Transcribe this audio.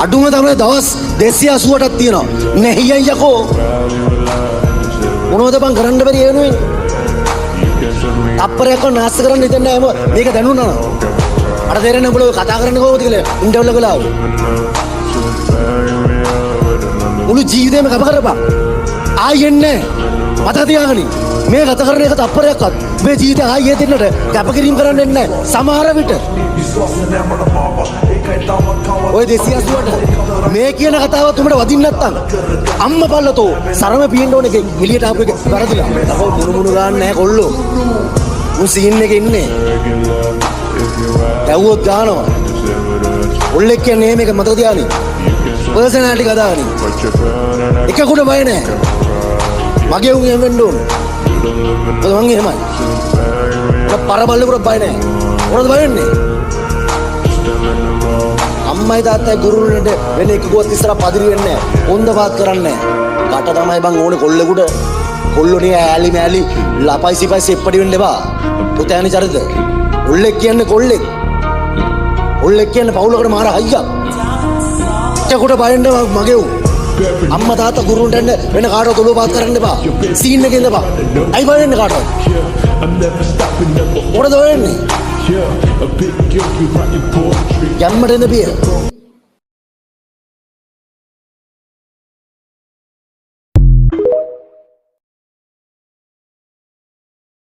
අඩුම තමයි දවස් 280ක් තියෙනවා. නැහියන් යකෝ. මොනවද බං කරන්න බැරි ඒ වෙනුවෙන්? අපරයක් නාස්ත කරන්න හිතන්නේ නැහැ මේක දැනුණා නම්. අර තේරෙන්නේ උඹලා කතා කරන්නේ කොහොමද කියලා ඉන්ටර්වල් එක ගලාව. මුළු ජීවිතේම කප කරපන්. ආයෙන්නේ මතක තියාගනි. මේ ගත කරන එක තප්පරයක්වත් මේ ජීවිතය ආයෙ දෙන්නට කැපකිරීම කරන්න එන්නේ නැහැ. සමහර විට ඔය 280ට මේ කියන කතාවත් උඹට වදින්න නැත්තම් අම්මා පල්ලතෝ සරම පියෙන්න ඕන එක එළියට ආපු එක වැරදිලා. තව මුණු ගන්න නැහැ කොල්ලෝ. උන් සීන් එකේ ඉන්නේ. ඇව්වොත් ගන්නවා. ඔල්ලෙක් කියන්නේ මේක මතක තියාගනි. පර්සනැලිටි කතාවනි. එකකුට බය නැහැ. මගේ උන් එන්න ඕන. මං එහෙමයි. පරබල්ලෙකුට බය නැහැ. මොනවද බය වෙන්නේ? අම්මයි තාත්තයි ගුරුවරුන්ට වෙන එකකුවත් ඉස්සරහ පදිරි වෙන්නේ නැහැ. හොඳ පාත් කරන්නේ නැහැ. කට තමයි බං ඕනේ කොල්ලෙකුට. කොල්ලෝනේ ඈලි මෑලි ලපයි සිපයි සෙප්පඩි වෙන්න එපා. පුතෑනි චරිත. ඔල්ලෙක් කියන්නේ කොල්ලෙක්. ඔල්ලෙක් කියන්නේ පවුලකට මාර අයියා. එකකුට බයෙන්ද මගේ උන්. අම්මා තාත්තා ගුරුවරුන්ට වෙන කාටවත් ඔලුව පාත් කරන්න එපා. සීන් එකේ ඉඳපන්. අයි බය වෙන්නේ කාටවත්? මොකද වෙන්නේ? යම්මට එන්න බිය.